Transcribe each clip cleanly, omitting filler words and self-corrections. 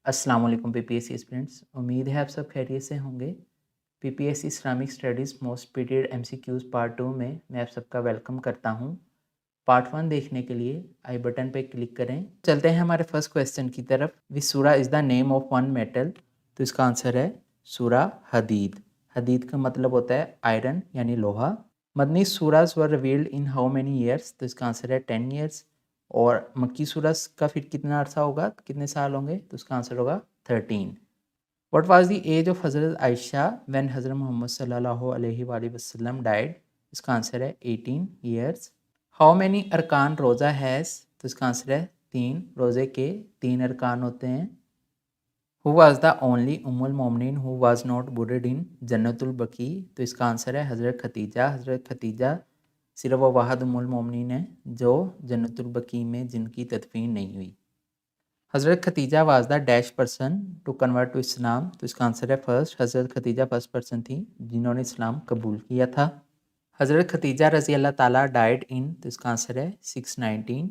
अस्सलाम वालेकुम PPSC students, उम्मीद है आप सब खैरियत से होंगे। PPSC Islamic studies most period MCQs part 2 में मैं आप सबका वेलकम करता हूं। पार्ट 1 देखने के लिए आई बटन पर क्लिक करें। चलते हैं हमारे फर्स्ट क्वेश्चन की तरफ। विच सूरा is the name of one metal? तो इसका आंसर है सूरा हदीद। हदीद का मतलब होता है आयरन यानी लोहा। मदनी सूराज were revealed in how many years? तो इसका आंसर है 10 ईयर्स। और मक्की सूरज का फिर कितना अरसा होगा, कितने साल होंगे? तो उसका आंसर होगा 13। What was the age of Hazrat Ayesha when हज़रत मोहम्मद सल्लल्लाहु अलैहि वसल्लम डाइड? इसका आंसर है 18 ईयर्स। हाउ मैनी अरकान रोज़ा हैज़? तो इसका आंसर है 3। रोज़े के 3 अरकान होते हैं। हु वाज द ओनली उम्मुल मोमिनीन who was not buried in जन्नतुल बकी? तो इसका आंसर है हज़रत खतीजा। हज़रत खतीजा सिर्फ वो वाहद उम्मुल मोमिनीन है जो जन्नतुल बकी में जिनकी तदफीन नहीं हुई। हज़रत खतीजा was the dash person to convert to इस्लाम? तो इसका आंसर है फर्स्ट। हज़रत खतीजा फर्स्ट पर्सन थी जिन्होंने इस्लाम कबूल किया था। हज़रत खतीजा रज़ी अल्लाह ताला डाइड इन? तो इसका आंसर है 619।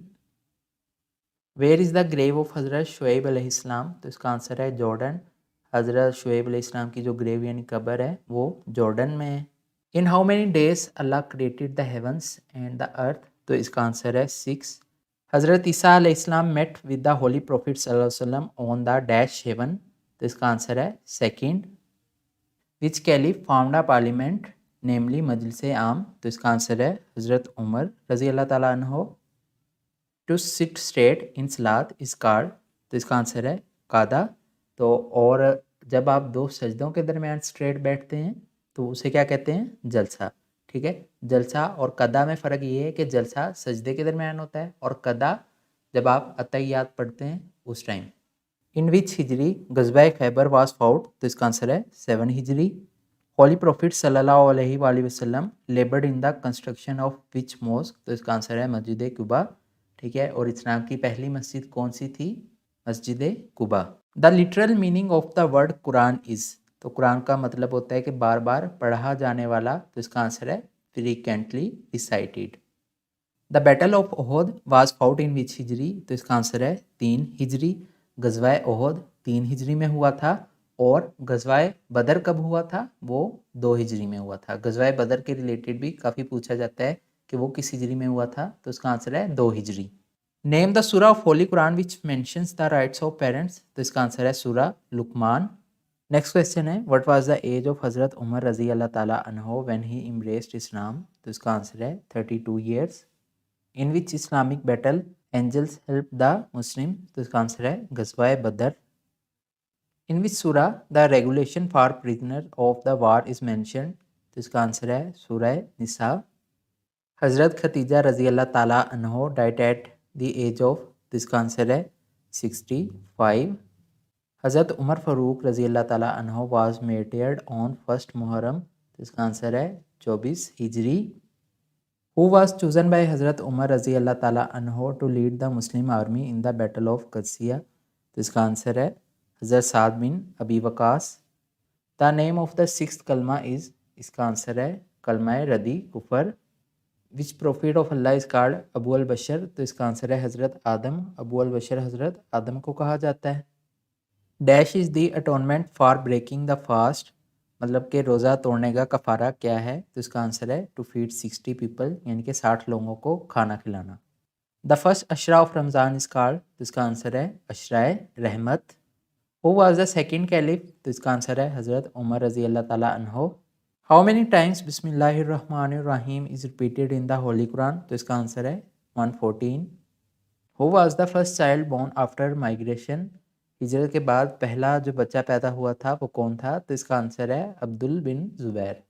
Where is the grave of Hazrat Shuaib अलैहिस्सलाम? तो इसका आंसर है जॉर्डन। हज़रत शुएब अलैहिस्सलाम की जो ग्रेव यानी कब्र है वो जॉर्डन में है। In how many days Allah created the heavens and the earth? तो इसका आंसर है 6। हज़रत ईसा अलैहिस्सलाम met with the holy prophet सल्लल्लाहु अलैहि वसल्लम ऑन द डैश हेवन? तो इसका आंसर है second. Which caliph found a parliament namely मजलिस आम? तो इसका आंसर है हज़रत उमर रज़ी अल्लाह ताला अन्हो। टू सिट स्ट्रेट इन सलात इस कार्ड? तो इसका आंसर है कादा। तो और जब आप दो सजदों के दरमियान स्ट्रेट बैठते हैं तो उसे क्या कहते हैं? जलसा। ठीक है, जलसा और कदा में फ़र्क ये है कि जलसा सजदे के दरमियान होता है और कदा जब आप अतहियात पढ़ते हैं उस टाइम। इन विच हिजरी गज़वा खैबर वाज फाउट? तो इसका आंसर है 7 हिजरी। होली प्रॉफिट सल्लल्लाहु अलैहि वसल्लम laboured in the construction of which mosque? तो इसका आंसर है मस्जिद कुबा। ठीक है, और इस्लाम की पहली मस्जिद कौन सी थी? मस्जिद Quba. The literal meaning of the word Quran is? तो कुरान का मतलब होता है कि बार बार पढ़ा जाने वाला। तो इसका आंसर है frequently recited. The battle of ओहद वाज फाउट इन विच हिजरी? तो इसका आंसर है 3 हिजरी। गजवा ओहद 3 हिजरी में हुआ था और गजवा बदर कब हुआ था? वो 2 हिजरी में हुआ था। गजवा बदर के रिलेटेड भी काफ़ी पूछा जाता है कि वो किस हिजरी में हुआ था, तो इसका आंसर है 2 हिजरी। Name the surah of holy Quran which mentions the rights of parents? तो इसका आंसर है सूरा लुकमान। नेक्स्ट क्वेश्चन है what was the age of Hazrat Umar रज़ी अल्लाह ताला अन्हो व्हेन ही एम्ब्रेस्ड इस्लाम? तो इसका आंसर है 32 years. In which Islamic battle angels help the Muslim? तो इसका आंसर है गज़वा Badr. In which surah the regulation for prisoner of the war is mentioned? तो इसका आंसर है सूरा निसा। हज़रत खतीजा रज़ी अल्लाह ताला अन्हो died at the age of? तो इसका आंसर है 65। हज़रत उमर फ़ारूक रज़ी अल्लाह ताला अन्हो वाज मेटेड ऑन 1 मुहर्रम? तो इसका आंसर है 24 हिजरी। हु वाज चूजन बाय हज़रत उमर रज़ी अल्लाह ताला अन्हो to lead the Muslim army in the battle of कदसिया? तो इसका आंसर है हज़रत साद बिन अबी वकास। The name of the sixth कलमा इज़? इसका आंसर है कलमा रदी कुफर। विच प्रॉफिट ऑफ अल्लाह इज़ कॉल्ड अबू अल बशर? तो इसका आंसर है हज़रत आदम। अबू अल बशर हज़रत आदम को कहा जाता है। Dash is the atonement for breaking the fast? मतलब कि रोज़ा तोड़ने का कफ़ारा क्या है? तो इसका आंसर है टू फीड 60 पीपल, यानी कि 60 लोगों को खाना खिलाना। द फर्स्ट अशरा ऑफ रमज़ान इज़ कॉल्ड? तो इसका आंसर है अशराए रहमत। Who was the second caliph? तो इसका आंसर है हज़रत उमर रज़ी अल्लाह ताला अन्हो। हाउ मेनी टाइम्स बिस्मिल्लाहिर्रहमानिर्रहीम is repeated in the holy कुरान? तो इसका आंसर है 114। Who was the first child born after migration? हिजरत के बाद पहला जो बच्चा पैदा हुआ था वो कौन था? तो इसका आंसर है अब्दुल बिन ज़ुबैर।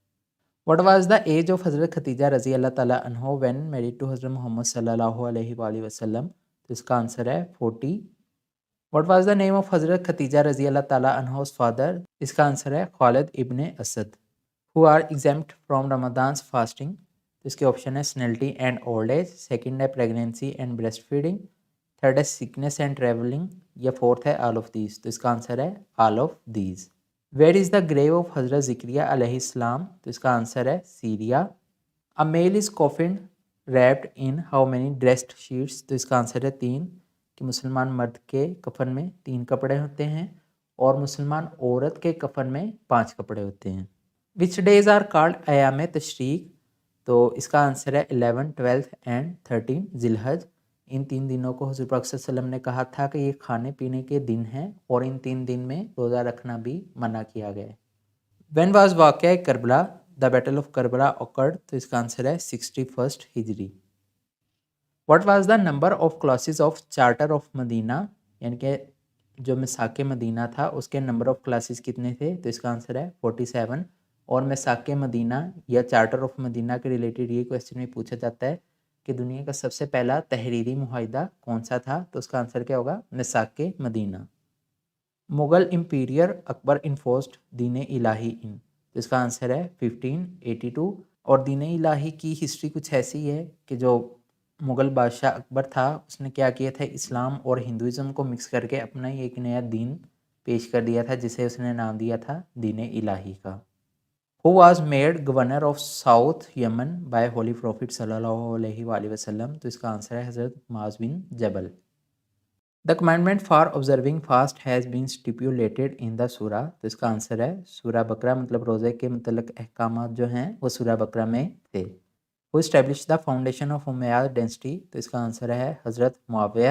What was the age of हज़रत खतीजा रज़ी अल्लाह ताला अन्हो व्हेन मैरिड टू हज़रत मोहम्मद सल्लल्लाहु अलैहि वसल्लम? तो इसका आंसर है 40। What was the name of हज़रत खतीजा रज़ी अल्लाह ताला अन्हो's फादर? इसका आंसर है खालिद इब्न असद। हु आर एग्जेम्प्ट फ्रॉम रमदान्स फास्टिंग? इसके ऑप्शन है senility and old age, second है pregnancy and breast feeding, third है सिकनेस एंड ट्रेवलिंग, या फोर्थ है ऑल ऑफ दीज? तो इसका आंसर है all of these. Where is the grave of हज़रत ज़िक्रिया अलैहिस्सलाम? तो इसका आंसर है Syria. A mail is coffin wrapped in how many dressed sheets? तो इसका आंसर है 3। کہ مسلمان مرد کے کفن میں 3 کپڑے ہوتے ہیں اور مسلمان عورت کے کفن میں 5 کپڑے ہوتے ہیں. وچ ڈیز آر کالڈ ایام تشریق؟ تو اس کا آنسر ہے 11, 12 اینڈ 13 ذی الحج. ان 3 دنوں کو حضور پاک صلی اللہ علیہ وسلم نے کہا تھا کہ یہ کھانے پینے کے دن ہیں اور ان 3 دن میں روزہ رکھنا بھی منع کیا گیا ہے. وین واز واقعہ کربلا؟ دا بیٹل آف کربلا اوکرڈ. تو اس کا آنسر ہے 61 ہجری. What was the number of clauses of charter of مدینہ؟ یعنی کہ جو مساک مدینہ تھا اس کے نمبر آف کلاسز کتنے تھے؟ تو اس کا آنسر ہے 47. اور مساک مدینہ یا چارٹر آف مدینہ کے ریلیٹڈ یہ کویسچن میں پوچھا جاتا ہے کہ دنیا کا سب سے پہلا تحریری معاہدہ کون سا تھا؟ تو اس کا آنسر کیا ہوگا؟ مساک مدینہ. مغل امپیریئر اکبر انفورسڈ دین الہی ان؟ تو اس کا آنسر ہے 1582. اور دین الہی کی ہسٹری کچھ ایسی ہے کہ جو مغل بادشاہ اکبر تھا اس نے کیا کیا تھا، اسلام اور ہندوازم کو مکس کر کے اپنا ہی ایک نیا دین پیش کر دیا تھا جسے اس نے نام دیا تھا دین الہی کا. Who was made governor of south Yemen by holy prophet صلی اللہ علیہ وآلہ وسلم؟ تو اس کا آنسر ہے حضرت معاذ بن جبل. The commandment for observing fast has been stipulated in the سورہ؟ تو اس کا آنسر ہے سورہ بقرہ، مطلب روزے کے متعلق احکامات جو ہیں وہ سورہ بقرہ میں تھے. Who established the foundation of Umayyad dynasty؟ تو اس کا آنسر ہے حضرت معاویہ.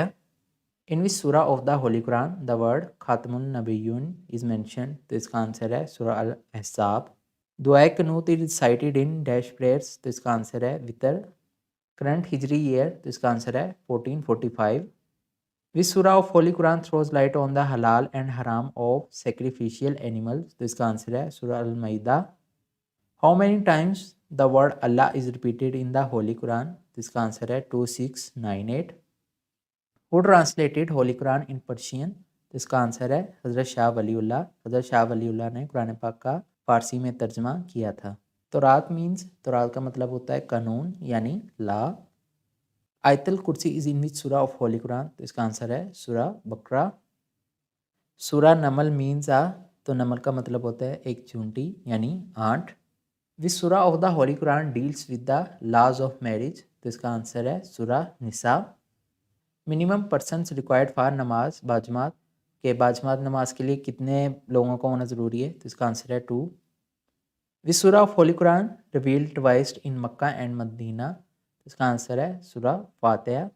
In which surah of the Holy Quran the word خاتم النبیون is mentioned؟ تو اس کا آنسر ہے سورہ الاحزاب. دعائے قنوت is recited in dash prayers؟ تو اس کا آنسر ہے وتر. Current ہجری year؟ تو اس کا آنسر ہے 1445. Which surah of Holy Quran throws light on the halal and haram of sacrificial animals؟ تو اس کا آنسر ہے سورہ المائدہ. How many times the word Allah is repeated in the Holy Quran؟ تو اس کا آنسر ہے 2698. Who translated Holy Quran in Persian؟ تو اس کا آنسر ہے حضرت شاہ ولی اللہ. حضرت شاہ ولی اللہ نے قرآن پاک کا فارسی میں ترجمہ کیا تھا. تورات مینز، تورات کا مطلب ہوتا ہے قانون یعنی لا. آیت الکرسی از ان وچ سورہ آف ہولی قرآن؟ تو اس کا آنسر ہے سورہ بقرہ. سورہ نمل مینز تو نمل کا مطلب ہوتا ہے ایک چونٹی یعنی aunt. Which surah of the Holy Quran deals with the laws of marriage؟ تو اس کا آنسر ہے سورہ نساء. منیمم پرسنس ریکوائرڈ فار نماز باجماعت؟ کہ باجماعت نماز کے لیے کتنے لوگوں کو ہونا ضروری ہے؟ تو اس کا آنسر ہے 2. Which surah of Holy Quran revealed twice in Makkah and مدینہ؟ اس کا آنسر ہے سورہ فاتحہ.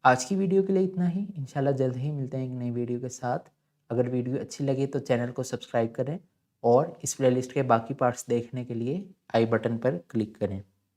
آج کی ویڈیو کے لیے اتنا ہی. انشاءاللہ جلد ہی ملتے ہیں ایک نئی ویڈیو کے ساتھ. اگر ویڈیو اچھی لگے تو چینل کو سبسکرائب کریں اور اس پلے لسٹ کے باقی پارٹس دیکھنے کے لیے آئی بٹن پر کلک کریں.